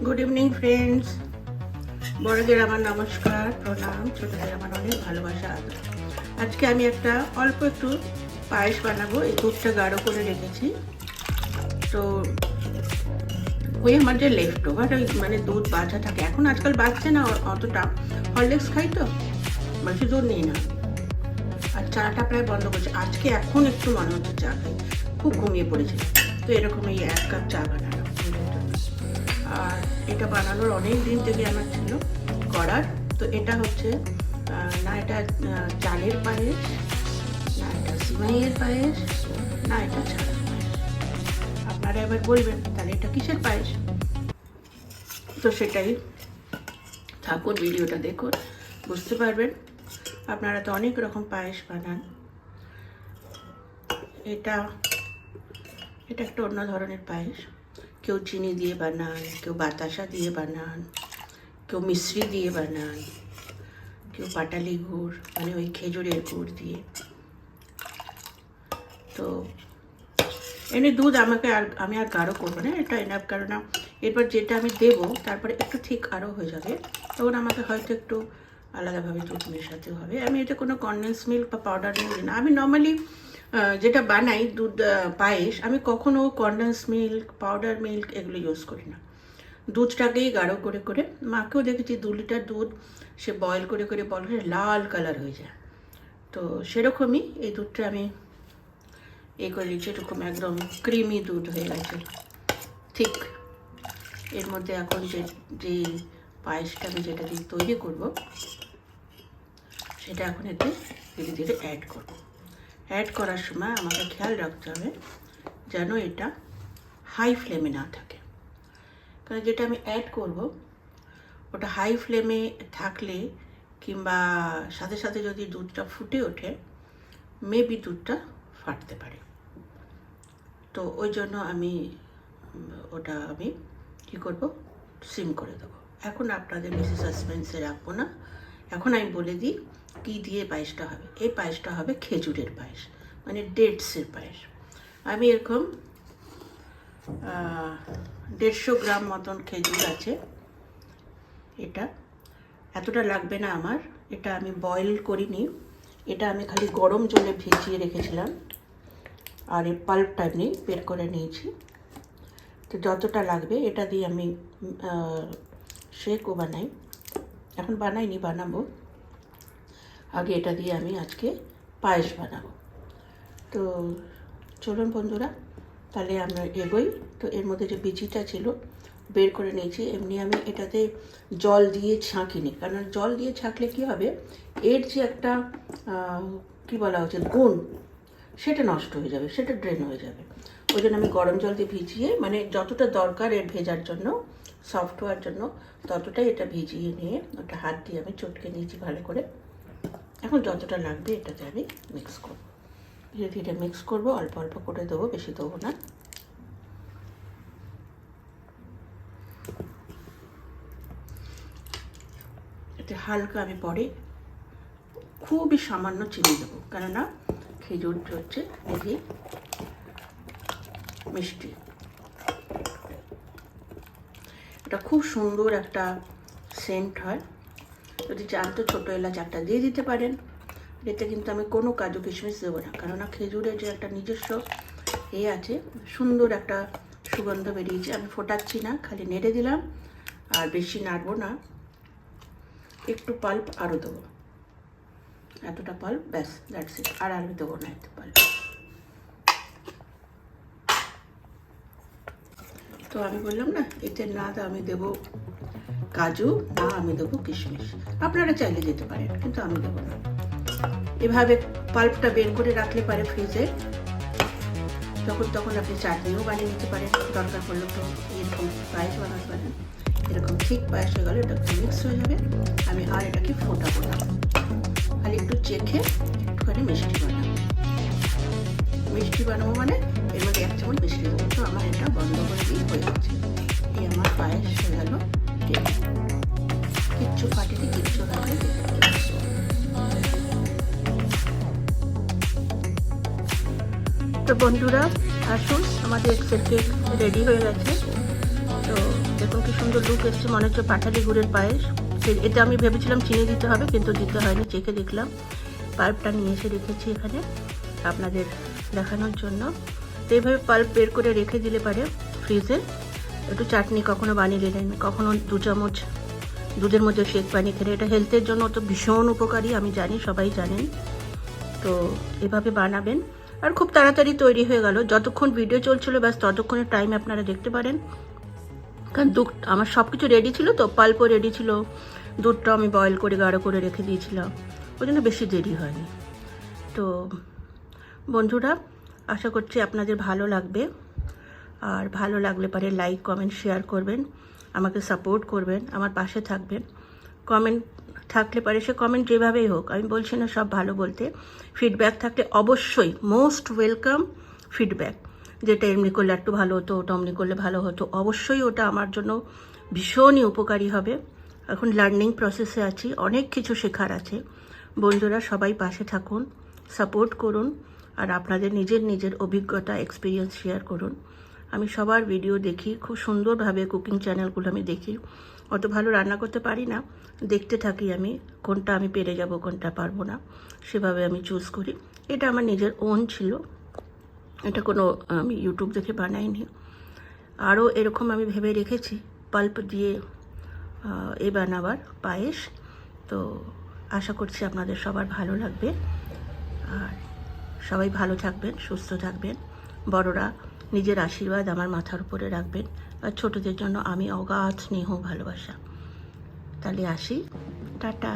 Good evening friends. বড়দের আমার নমস্কার, প্রণাম, ছোটদের আমার অনেক ভালোবাসা আদর। আজকে আমি একটা অল্প একটু পায়েস বানাবো। এই দুধটা গাঢ় করে রেখেছি। তো ওই আমার যে লেফট ওভার ওই মানে দুধ বাছা থাকে, এখন আজকাল বাঁচছে না অতটা, হরলিক্স খাই তো বেশি দুধ নিই না। আর চাটা প্রায় বন্ধ করছে। আজকে এখন একটু মনে হচ্ছে চা খাই, খুব ঘুমিয়ে পড়েছে। তো এরকম এই 1 কাপ চা বানানো। আর এটা বানানোর অনেক দিন থেকে আমার ছিল করার। তো এটা হচ্ছে না এটা চালের পায়েস, না এটা সিমাইয়ের পায়েস, না এটা ছাড়ার পায়েস। আপনারা এবার বলবেন তাহলে এটা কিসের পায়েস? তো সেটাই, থাকুন ভিডিওটা দেখুন, বুঝতে পারবেন। আপনারা তো অনেক রকম পায়েস বানান। এটা এটা একটা অন্য ধরনের পায়েস। কেউ চিনি দিয়ে বানান, কেউ বাতাসা দিয়ে বানান, কেউ মিশ্রি দিয়ে বানান, কেউ পাটালি গুড় মানে ওই খেজুরের গুড় দিয়ে। তো এনে দুধ আমি আর গাঢ় করবো না, এটা এনাফ। কারণ এরপর যেটা আমি দেবো তারপরে একটু ঠিক আরও হয়ে যাবে, তখন আমাকে হয়তো একটু আলাদাভাবে দুধ মেশাতে হবে। আমি এটা কোনো কনডেন্স মিল্ক বা পাউডার মিল্ক দিই না। আমি নর্মালি যেটা বানাই দুধ পায়েস, আমি কখনো কনডেন্স মিল্ক, পাউডার মিল্ক এগুলো ইউজ করি না। দুধটাকেই গাঢ় করে করে, মাকেও দেখেছি 2 লিটার দুধ সে বয়েল করে করে বলে লাল কালার হয়ে যায়। তো সেরকমই এই দুধটা আমি করে দিচ্ছি। এরকম একদম ক্রিমি দুধ হয়ে গেছে, ঠিক। এর মধ্যে এখন যে পায়েসটা আমি যেটা দিয়ে তৈরি করব সেটা এখন এতে ধীরে ধীরে অ্যাড করব। অ্যাড করার সময় আমাকে খেয়াল রাখতে হবে যেন এটা হাই ফ্লেমে না থাকে। কারণ যেটা আমি অ্যাড করব ওটা হাই ফ্লেমে থাকলে কিংবা সাথে সাথে যদি দুধটা ফুটে ওঠে, মেবি দুধটা ফাটতে পারে। তো ওই জন্য আমি কী করব, সিম করে দেবো। এখন আপনাদের বেশি সাসপেন্সে রাখবো না। এখন আমি বলে দিই কী দিয়ে পায়েসটা হবে। এই পায়েসটা হবে খেজুরের পায়েস, মানে ডেটসের পায়েস। আমি এরকম 150 গ্রাম মতন খেজুর আছে। এটা এতটা লাগবে না আমার, এটা আমি বয়েল করিনি, এটা আমি খালি গরম জলে ভিজিয়ে রেখেছিলাম। আর এই পাল্পটা আমি বের করে নিয়েছি। তো যতটা লাগবে এটা দিয়ে আমি শেকও বানাই। এখন বানাইনি, বানাবো। আগে এটা দিয়ে আমি আজকে পায়েস বানাবো। তো চলুন বন্ধুরা, তাহলে আমরা এগোই। তো এর মধ্যে যে বিচিটা ছিল বের করে নিয়েছি। এমনি আমি এটাতে জল দিয়ে ছাঁকিনি, কারণ জল দিয়ে ছাঁকলে কী হবে, এর যে একটা কী বলা হচ্ছে গুণ, সেটা নষ্ট হয়ে যাবে, সেটা ড্রেন হয়ে যাবে। ওই জন্য আমি গরম জল দিয়ে ভিজিয়ে, মানে যতটা দরকার এর ভেজার জন্য, সফট হওয়ার জন্য, ততটাই এটা ভিজিয়ে নিয়ে ওটা হাত দিয়ে আমি চটকে নিয়েছি ভালো করে। এখন যতটা লাগবে এটাতে আমি মিক্স করব, ধীরে ধীরে মিক্স করব, অল্প অল্প করে দেবো, বেশি দেবো না। এতে হালকা আমি পরে খুবই সামান্য চিনি দেবো, কেননা খেজুর হচ্ছে দেখি মিষ্টি। এটা খুব সুন্দর একটা সেন্ট হয়। যদি চান তো ছোটো এলাচ একটা দিয়ে দিতে পারেন। এতে কিন্তু আমি কোনো কাজু কিশমিশ দেবো না, কেননা খেজুরের যে একটা নিজস্ব আছে, সুন্দর একটা সুগন্ধ বেরিয়েছে। আমি ফোটাচ্ছি না, খালি নেড়ে দিলাম, আর বেশি নাড়বো না। একটু পাল্প আরও দেবো, এতটা পাল্প, ব্যাস, দ্যাটস ইট। আর আমি দেবো না এত পাল্প। তো আমি বললাম না, এতে না আমি দেবো কাজু, না আমি দেবো কিশমিশ। আপনারা চাইলে দিতে পারেন, কিন্তু আমি দেবো না। এভাবে পাল্পটা বের করে রাখলে পারে ফ্রিজে, তখন আপনি চাটনিও বানিয়ে নিতে পারেন। দরকার পড়লে তো এরকম পায়েস বানাতে পারেন। এরকম ঠিক পায়েস হয়ে গেলে এটা মিক্স হয়ে যাবে। আমি আর এটাকে ফোটাবো না, খালি একটু চেখে একটুখানি মিষ্টি বানাবো। মানে এর মধ্যে 1 চামচ মিষ্টি দেবো। তো আমার এটা বন্ধ করে দিয়ে হয়ে যাচ্ছে। এই আমার পায়েস হয়ে গেল। কিচ্ছু ফাটেনি, কিচ্ছু হয়নি। তো বন্ধুরা আসুন, আমাদের এক্সেল কেক রেডি হয়ে গেছে। তো দেখুন কি সুন্দর লুক এসছে, মনে হচ্ছে পাটালি গুড়ের পায়েস। এটা আমি ভেবেছিলাম চিনি দিতে হবে, কিন্তু দিতে হয়নি, চেখে দেখলাম। পাল্পটা নিয়ে এসে রেখেছি এখানে আপনাদের দেখানোর জন্য। তো এইভাবে পাল্প বের করে রেখে দিলে পারে ফ্রিজে। একটু চাটনি কখনো বানিয়ে নিলেন, কখনো 2 চামচ দুধের মধ্যে শেক বানিয়ে খেলে, এটা হেলথের জন্য তো ভীষণ উপকারী, আমি জানি, সবাই জানেন। তো এভাবে বানাবেন আর খুব তাড়াতাড়ি তৈরি হয়ে গেল। যতক্ষণ ভিডিও চলছিল ব্যাস ততক্ষণের টাইম আপনারা দেখতে পারেন, কারণ দুধ আমার সব কিছু রেডি ছিল, তো পাল্পও রেডি ছিল, দুধটা আমি বয়েল করে গাঢ় করে রেখে দিয়েছিলাম, ওই জন্য বেশি দেরি হয়নি। তো বন্ধুরা, আশা করছি আপনাদের ভালো লাগবে, আর ভালো লাগলে পারে লাইক কমেন্ট শেয়ার করবেন, আমাকে সাপোর্ট করবেন, আমার পাশে থাকবেন। কমেন্ট থাকলে পারে, সে কমেন্ট যেভাবেই হোক, আমি বলছি না সব ভালো বলতে, ফিডব্যাক থাকলে অবশ্যই মোস্ট ওয়েলকাম ফিডব্যাক। যেটা এমনি করলে একটু ভালো হতো, ওটা অমনি করলে ভালো হতো, অবশ্যই ওটা আমার জন্য ভীষণই উপকারী হবে। এখন লার্নিং প্রসেসে আছি, অনেক কিছু শেখার আছে। বন্ধুরা সবাই পাশে থাকুন, সাপোর্ট করুন, আর আপনাদের নিজের অভিজ্ঞতা এক্সপিরিয়েন্স শেয়ার করুন। আমি সবার ভিডিও দেখি, খুব সুন্দরভাবে কুকিং চ্যানেলগুলো আমি দেখি। অত ভালো রান্না করতে পারি না, দেখতে থাকি আমি, কোনটা আমি পেরে যাব কোনটা পারবো না, সেভাবে আমি চুজ করি। এটা আমার নিজের ওন ছিল, এটা কোনো আমি ইউটিউব দেখে বানাইনি। আরও এরকম আমি ভেবে রেখেছি পাল্প দিয়ে বানাবার পায়েস। তো আশা করছি আপনাদের সবার ভালো লাগবে, আর সবাই ভালো থাকবেন, সুস্থ থাকবেন। বড়রা নিজের আশীর্বাদ আমার মাথার উপরে রাখবেন, আর ছোটদের জন্য আমি অগাধ স্নেহ ভালোবাসা। তাহলে আসি, টাটা।